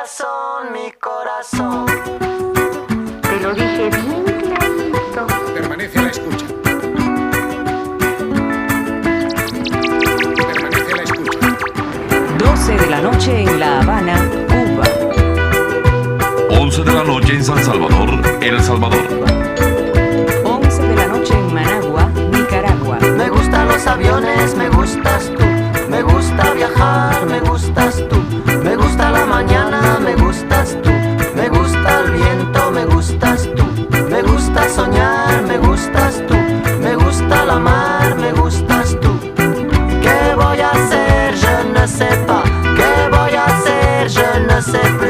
corazón, mi corazón. Te lo dije bien clarito. Permanece a la escucha. Permanece a la escucha. 12 de la noche en La Habana, Cuba. 11 de la noche en San Salvador, El Salvador. 11 de la noche en Managua, Nicaragua. Me gustan los aviones, me gustas tú. Me gusta viajar, me gustas tú. Me gusta la mañana, me gustas tú. Me gusta el viento, me gustas tú. Me gusta soñar, me gustas tú. Me gusta la mar, me gustas tú. ¿Qué voy a hacer? Je ne sais pas. ¿Qué voy a hacer? Je ne sais pas.